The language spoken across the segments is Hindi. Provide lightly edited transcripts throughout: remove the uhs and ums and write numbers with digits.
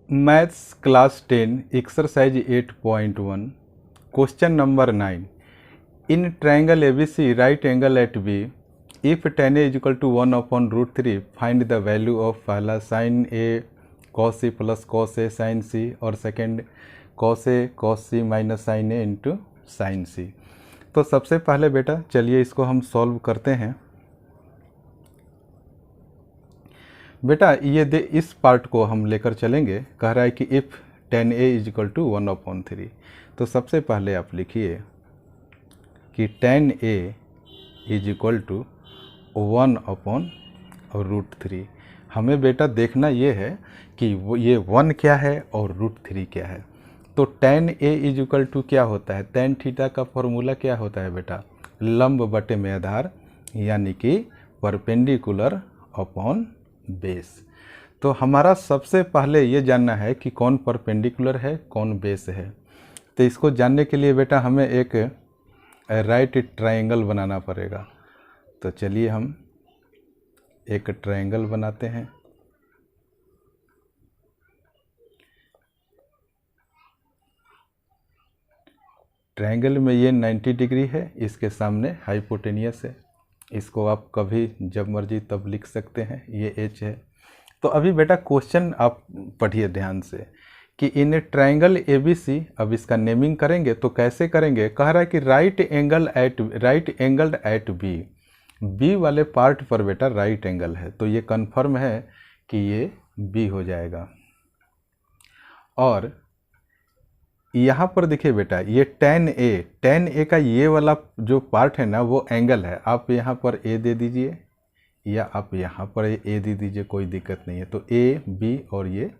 Maths class 10 exercise 8.1 question number 9 in triangle ABC right angle at B if tan a equal to 1/√3 find the value of पहला sin a cos c plus cos a sin c और second cos a cos c minus sin a into sin c। तो सबसे पहले बेटा चलिए इसको हम सॉल्व करते हैं। बेटा ये इस पार्ट को हम लेकर चलेंगे। कह रहा है कि if tan a equal to 1/3, तो सबसे पहले आप लिखिए कि tan a इक्वल टू 1/√3। हमें बेटा देखना ये है कि वो ये 1 क्या है और √3 क्या है। तो tan a इक्वल टू क्या होता है, tan थीटा का फॉर्मूला क्या होता है बेटा, लंब बटे में आधार यानी कि परपेंडिकुलर अपॉन बेस। तो हमारा सबसे पहले ये जानना है कि कौन परपेंडिकुलर है कौन बेस है। तो इसको जानने के लिए बेटा हमें एक राइट ट्रायंगल बनाना पड़ेगा। तो चलिए हम एक ट्रायंगल बनाते हैं। ट्रायंगल में ये 90 डिग्री है, इसके सामने हाइपोटेनियस है। इसको आप कभी जब मर्जी तब लिख सकते हैं, ये एच है। तो अभी बेटा क्वेश्चन आप पढ़िए ध्यान से कि इन ट्रायंगल एबीसी, अब इसका नेमिंग करेंगे तो कैसे करेंगे। कह रहा है कि right angled at B, B वाले पार्ट पर बेटा राइट एंगल है, तो ये कंफर्म है कि ये बी हो जाएगा। और यहाँ पर देखिए बेटा ये tan a का ये वाला जो पार्ट है ना वो एंगल है। आप यहाँ पर a दे दीजिए या आप यहाँ पर a दे दीजिए, कोई दिक्कत नहीं है। तो a b और ये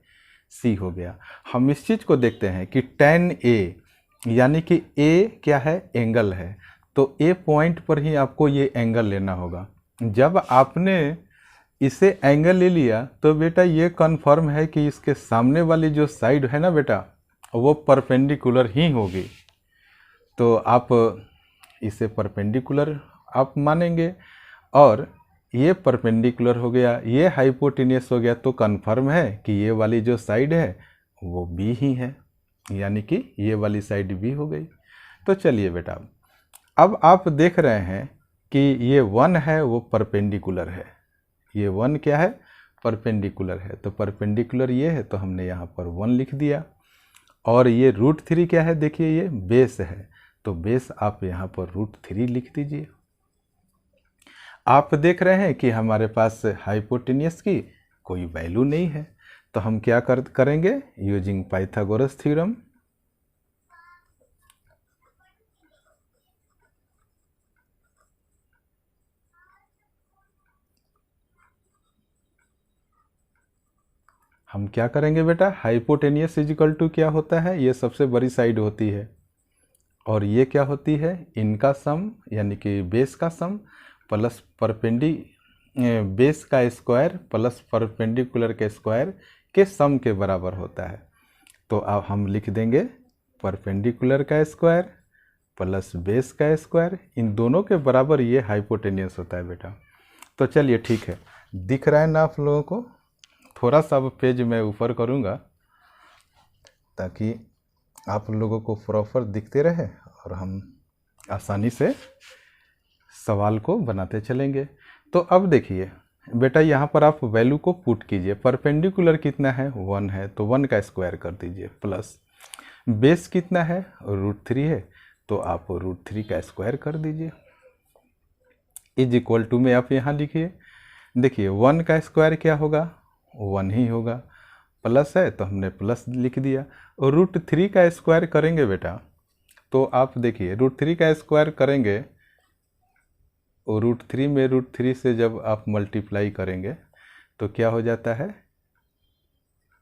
c हो गया। हम इस चीज़ को देखते हैं कि tan a यानी कि a क्या है, एंगल है। तो a पॉइंट पर ही आपको ये एंगल लेना होगा। जब आपने इसे एंगल ले लिया तो बेटा ये कन्फर्म है कि इसके सामने वाली जो साइड है ना बेटा वो परपेंडिकुलर ही होगी। तो आप इसे परपेंडिकुलर आप मानेंगे और ये परपेंडिकुलर हो गया, ये हाइपोटेनियस हो गया, तो कंफर्म है कि ये वाली जो साइड है वो बी ही है, यानी कि ये वाली साइड बी हो गई। तो चलिए बेटा अब आप देख रहे हैं कि ये 1 है वो परपेंडिकुलर है, ये 1 क्या है, परपेंडिकुलर है। तो परपेंडिकुलर ये है तो हमने यहाँ पर 1 लिख दिया। और ये √3 क्या है, देखिए ये बेस है, तो बेस आप यहाँ पर √3 लिख दीजिए। आप देख रहे हैं कि हमारे पास हाइपोटेनियस की कोई वैल्यू नहीं है, तो हम क्या करेंगे, यूजिंग पाइथागोरस थ्योरम। हम क्या करेंगे बेटा, हाइपोटेनियस इक्वल टू क्या होता है, ये सबसे बड़ी साइड होती है और ये क्या होती है, इनका सम यानी कि बेस का सम प्लस बेस का स्क्वायर प्लस परपेंडिकुलर के स्क्वायर के सम के बराबर होता है। तो अब हम लिख देंगे परपेंडिकुलर का स्क्वायर प्लस बेस का स्क्वायर, इन दोनों के बराबर ये हाइपोटेनियस होता है बेटा। तो चलिए ठीक है, दिख रहा है ना आप लोगों को। थोड़ा सा अब पेज मैं ऊपर करूँगा ताकि आप लोगों को प्रॉपर दिखते रहे और हम आसानी से सवाल को बनाते चलेंगे। तो अब देखिए बेटा यहाँ पर आप वैल्यू को पुट कीजिए। परपेंडिकुलर कितना है, 1 है, तो 1 का स्क्वायर कर दीजिए, प्लस बेस कितना है, √3 है, तो आप √3 का स्क्वायर कर दीजिए। इज इक्वल टू में आप यहाँ लिखिए, देखिए 1 का स्क्वायर क्या होगा, 1 ही होगा, प्लस है तो हमने प्लस लिख दिया। और √3 का स्क्वायर करेंगे बेटा, तो आप देखिए √3 का स्क्वायर करेंगे और √3 में √3 से जब आप मल्टीप्लाई करेंगे तो क्या हो जाता है,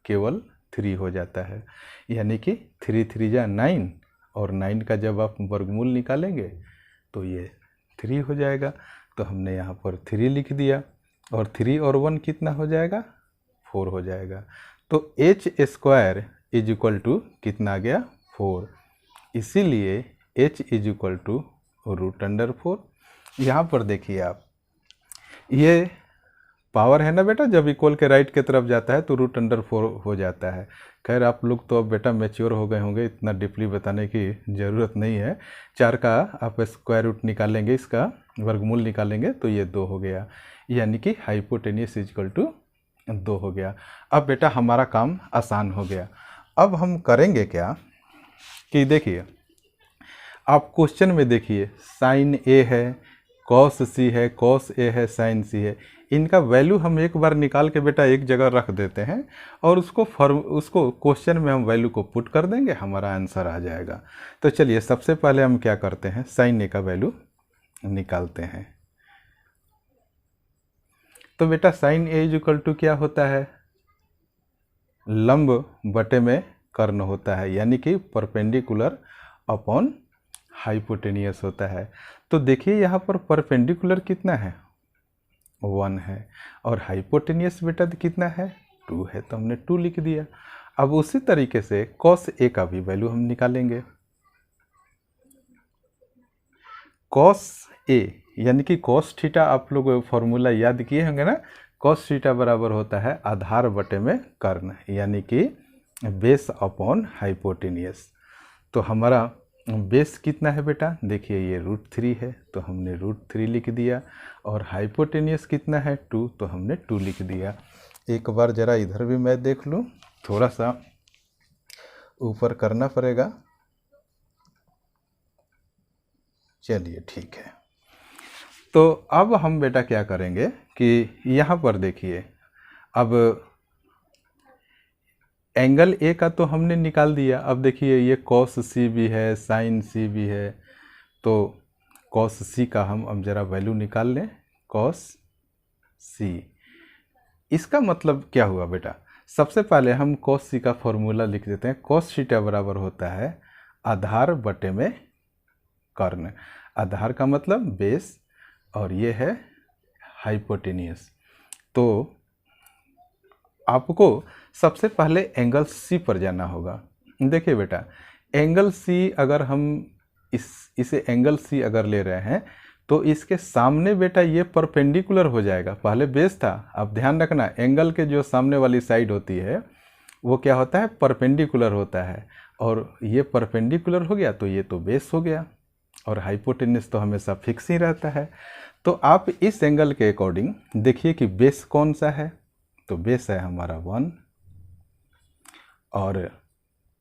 केवल 3 हो जाता है, यानी कि 3 3 जा 9 और 9 का जब आप वर्गमूल निकालेंगे तो ये 3 हो जाएगा। तो हमने यहाँ पर 3 लिख दिया और 3 और 1 कितना हो जाएगा, 4 हो जाएगा। तो h square is equal to कितना आ गया, 4। इसीलिए h इज इक्वल टू √4। यहाँ पर देखिए आप, ये पावर है ना बेटा, जब इक्वल के राइट की तरफ जाता है तो √4 हो जाता है। खैर आप लोग तो अब बेटा मैच्योर हो गए होंगे, इतना डीपली बताने की ज़रूरत नहीं है। 4 का आप स्क्वायर रूट निकालेंगे, इसका वर्गमूल निकालेंगे तो ये 2 हो गया, यानी कि हाइपोटेनियस इक्वल टू 2 हो गया। अब बेटा हमारा काम आसान हो गया। अब हम करेंगे क्या कि देखिए, आप क्वेश्चन में देखिए साइन ए है, कॉस सी है, कॉस ए है, साइन सी है, इनका वैल्यू हम एक बार निकाल के बेटा एक जगह रख देते हैं और उसको क्वेश्चन में हम वैल्यू को पुट कर देंगे, हमारा आंसर आ जाएगा। तो चलिए सबसे पहले हम क्या करते हैं, साइन ए का वैल्यू निकालते हैं। तो बेटा साइन ए इक्वल टू क्या होता है, लंब बटे में कर्ण होता है, यानी कि परपेंडिकुलर अपॉन हाइपोटेनियस होता है। तो देखिए यहाँ पर परपेंडिकुलर कितना है, 1 है, और हाइपोटेनियस बेटा कितना है, 2 है, तो हमने 2 लिख दिया। अब उसी तरीके से कॉस ए का भी वैल्यू हम निकालेंगे। कॉस ए यानी कि कॉस थीटा, आप लोग फॉर्मूला याद किए होंगे ना, कॉस थीटा बराबर होता है आधार बटे में कर्ण, यानी कि बेस अपॉन हाइपोटेनियस। तो हमारा बेस कितना है बेटा, देखिए ये √3 है, तो हमने √3 लिख दिया, और हाइपोटेनियस कितना है 2, तो हमने 2 लिख दिया। एक बार ज़रा इधर भी मैं देख लूँ, थोड़ा सा ऊपर करना पड़ेगा। चलिए ठीक है। तो अब हम बेटा क्या करेंगे कि यहाँ पर देखिए, अब एंगल ए का तो हमने निकाल दिया। अब देखिए ये कॉस सी भी है, साइन सी भी है, तो कॉस सी का हम अब ज़रा वैल्यू निकाल लें, कॉस सी। इसका मतलब क्या हुआ बेटा, सबसे पहले हम कॉस सी का फॉर्मूला लिख देते हैं। कॉस थीटा बराबर होता है आधार बटे में कर्ण। आधार का मतलब बेस, और ये है हाइपोटेनियस। तो आपको सबसे पहले एंगल सी पर जाना होगा। देखिए बेटा, एंगल सी अगर हम इसे एंगल सी अगर ले रहे हैं तो इसके सामने बेटा ये परपेंडिकुलर हो जाएगा। पहले बेस था, अब ध्यान रखना एंगल के जो सामने वाली साइड होती है वो क्या होता है, परपेंडिकुलर होता है, और ये परपेंडिकुलर हो गया तो ये तो बेस हो गया, और हाइपोटेनियस तो हमेशा फिक्स ही रहता है। तो आप इस एंगल के अकॉर्डिंग देखिए कि बेस कौन सा है, तो बेस है हमारा 1, और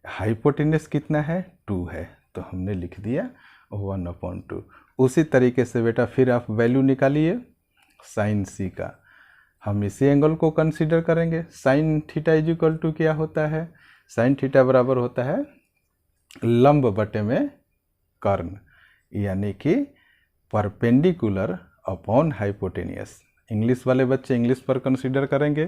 हाइपोटेनियस कितना है 2 है, तो हमने लिख दिया 1/2। उसी तरीके से बेटा फिर आप वैल्यू निकालिए साइन सी का। हम इसी एंगल को कंसीडर करेंगे। Sine theta is equal to क्या होता है, साइन थीटा बराबर होता है लंब बटे में कर्ण, यानी कि परपेंडिकुलर अपॉन हाइपोटेनियस। इंग्लिश वाले बच्चे इंग्लिश पर कंसीडर करेंगे,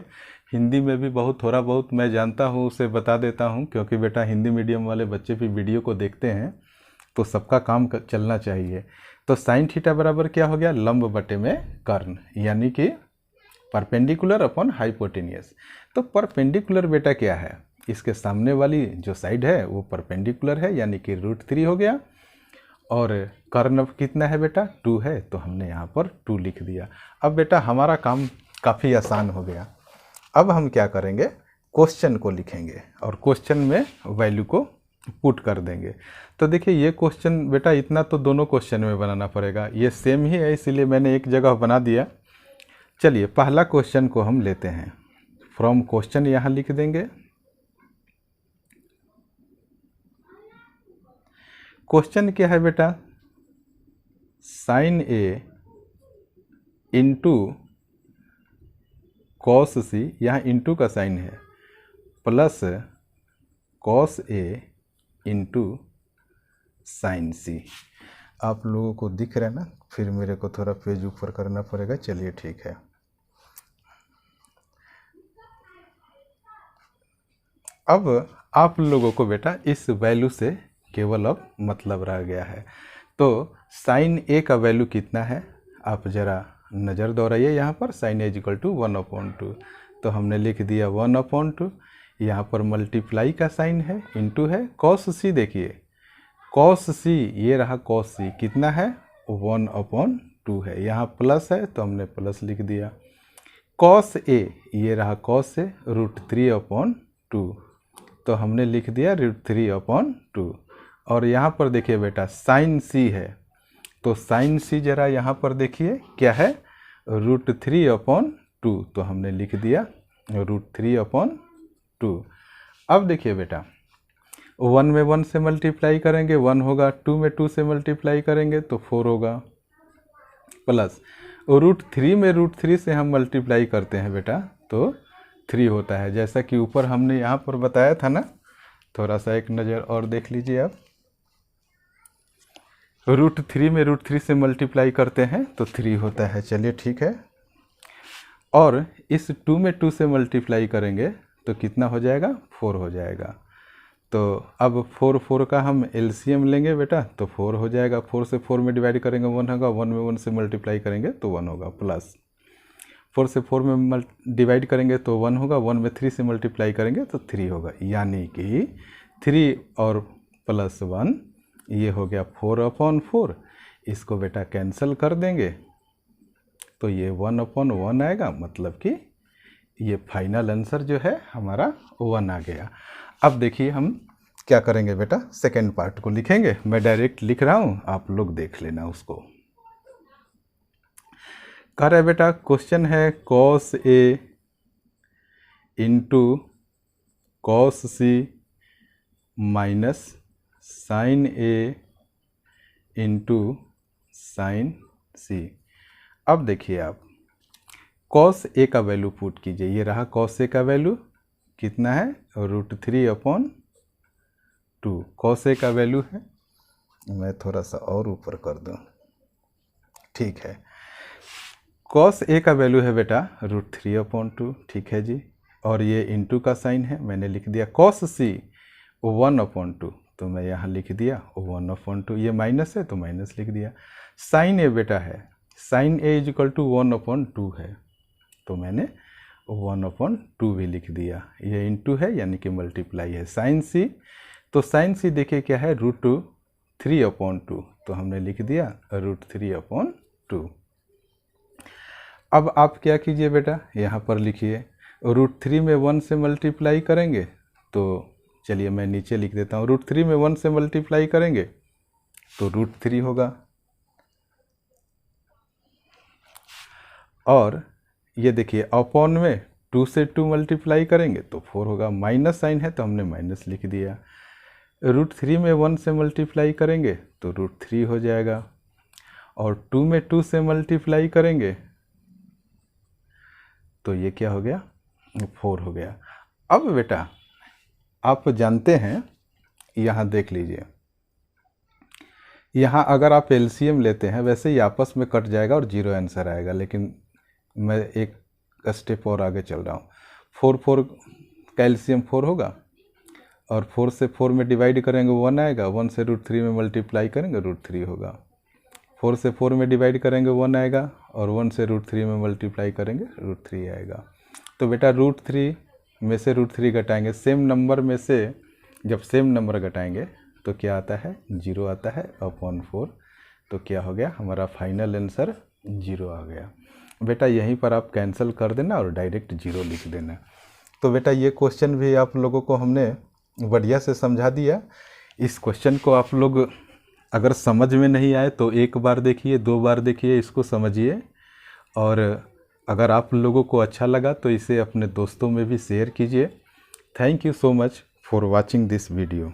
हिंदी में भी बहुत थोड़ा बहुत मैं जानता हूँ उसे बता देता हूँ, क्योंकि बेटा हिंदी मीडियम वाले बच्चे भी वीडियो को देखते हैं तो सबका काम चलना चाहिए। तो साइन थीटा बराबर क्या हो गया, लंब बटे में कर्ण, यानी कि परपेंडिकुलर अपॉन हाइपोटेनियस। तो परपेंडिकुलर बेटा क्या है, इसके सामने वाली जो साइड है वो परपेंडिकुलर है, यानी कि √3 हो गया, और कर्ण कितना है बेटा 2 है, तो हमने यहाँ पर 2 लिख दिया। अब बेटा हमारा काम काफ़ी आसान हो गया। अब हम क्या करेंगे, क्वेश्चन को लिखेंगे और क्वेश्चन में वैल्यू को पुट कर देंगे। तो देखिए ये क्वेश्चन बेटा इतना तो दोनों क्वेश्चन में बनाना पड़ेगा, ये सेम ही है इसीलिए मैंने एक जगह बना दिया। चलिए पहला क्वेश्चन को हम लेते हैं, फ्रॉम क्वेश्चन यहाँ लिख देंगे। क्वेश्चन क्या है बेटा, साइन ए इंटू कॉस सी, यहाँ इंटू का साइन है, plus cos A into sine सी। आप लोगों को दिख रहा है ना, फिर मेरे को थोड़ा पेज ऊपर करना पड़ेगा। चलिए ठीक है। अब आप लोगों को बेटा इस वैल्यू से केवल अब मतलब रह गया है। तो साइन ए का वैल्यू कितना है, आप ज़रा नज़र दौड़ाइए यहाँ पर, साइन ए इक्वल टू 1/2, तो हमने लिख दिया 1/2। यहाँ पर मल्टीप्लाई का साइन है, इंटू है, कॉस सी देखिए, कॉस सी ये रहा, कॉस सी कितना है 1/2 है, यहाँ प्लस है तो हमने प्लस लिख दिया। कॉस ए, ये रहा कॉस ए √3/2, तो हमने लिख दिया √3/2। और यहाँ पर देखिए बेटा साइन सी है, तो साइन सी जरा यहाँ पर देखिए क्या है, √3/2, तो हमने लिख दिया √3/2। अब देखिए बेटा 1 में 1 से मल्टीप्लाई करेंगे 1 होगा, 2 में 2 से मल्टीप्लाई करेंगे तो 4 होगा, प्लस √3 में √3 से हम मल्टीप्लाई करते हैं बेटा तो 3 होता है, जैसा कि ऊपर हमने यहाँ पर बताया था ना। थोड़ा सा एक नज़र और देख लीजिए आप, √3 में √3 से मल्टीप्लाई करते हैं तो 3 होता है, चलिए ठीक है। और इस 2 में 2 से मल्टीप्लाई करेंगे तो कितना हो जाएगा, 4 हो जाएगा। तो अब 4 का हम एलसीएम लेंगे बेटा तो 4 हो जाएगा, 4 से 4 में डिवाइड करेंगे 1 होगा, 1 में 1 से मल्टीप्लाई करेंगे तो 1 होगा, प्लस 4 से 4 में डिवाइड करेंगे तो 1 होगा, 1 में 3 से मल्टीप्लाई करेंगे तो 3 होगा, यानी कि 3 और प्लस 1 ये हो गया 4/4। इसको बेटा कैंसिल कर देंगे तो ये 1/1 आएगा, मतलब कि ये फाइनल आंसर जो है हमारा 1 आ गया। अब देखिए हम क्या करेंगे बेटा, सेकेंड पार्ट को लिखेंगे, मैं डायरेक्ट लिख रहा हूँ, आप लोग देख लेना उसको। कह रहा है बेटा क्वेश्चन है cos A into cos C minus sin A into sin C। अब देखिए आप cos A का वैल्यू पुट कीजिए, ये रहा cos A का वैल्यू कितना है, √3/2 cos A का वैल्यू है, मैं थोड़ा सा और ऊपर कर दूं, ठीक है। cos A का वैल्यू है बेटा √3/2, ठीक है जी। और ये इंटू का साइन है, मैंने लिख दिया cos C 1/2, तो मैं यहाँ लिख दिया 1/2, ये माइनस है तो माइनस लिख दिया। साइन A बेटा है, साइन A = 1/2 है, तो मैंने 1/2 भी लिख दिया, ये इंटू है यानी कि मल्टीप्लाई है। साइन C, तो साइन C देखिए क्या है, √3/2, तो हमने लिख दिया √3/2। अब आप क्या कीजिए बेटा, यहाँ पर लिखिए √3 में 1 से मल्टीप्लाई करेंगे, तो चलिए मैं नीचे लिख देता हूँ, √3 में 1 से मल्टीप्लाई करेंगे तो √3 होगा, और ये देखिए अपॉन में 2 से 2 मल्टीप्लाई करेंगे तो 4 होगा, माइनस साइन है तो हमने माइनस लिख दिया। √3 में 1 से मल्टीप्लाई करेंगे तो √3 हो जाएगा, और 2 में 2 से मल्टीप्लाई करेंगे तो ये क्या हो गया, 4 हो गया। अब बेटा आप जानते हैं, यहाँ देख लीजिए, यहाँ अगर आप एलसीएम लेते हैं, वैसे ही आपस में कट जाएगा और 0 आंसर आएगा, लेकिन मैं एक स्टेप और आगे चल रहा हूँ। 4 का एलसीएम 4 होगा, और 4 से 4 में डिवाइड करेंगे 1 आएगा, 1 से √3 में मल्टीप्लाई करेंगे √3 होगा, 4 से 4 में डिवाइड करेंगे 1 आएगा, और 1 से √3 में मल्टीप्लाई करेंगे √3 आएगा। तो बेटा √3 में से √3 घटाएंगे, सेम नंबर में से जब सेम नंबर घटाएंगे तो क्या आता है, 0 आता है अपॉन 4, तो क्या हो गया हमारा फाइनल आंसर 0 आ गया। बेटा यहीं पर आप कैंसिल कर देना और डायरेक्ट 0 लिख देना। तो बेटा ये क्वेश्चन भी आप लोगों को हमने बढ़िया से समझा दिया। इस क्वेश्चन को आप लोग अगर समझ में नहीं आए तो एक बार देखिए, 2 बार देखिए, इसको समझिए, और अगर आप लोगों को अच्छा लगा तो इसे अपने दोस्तों में भी शेयर कीजिए। Thank you so much for watching this video.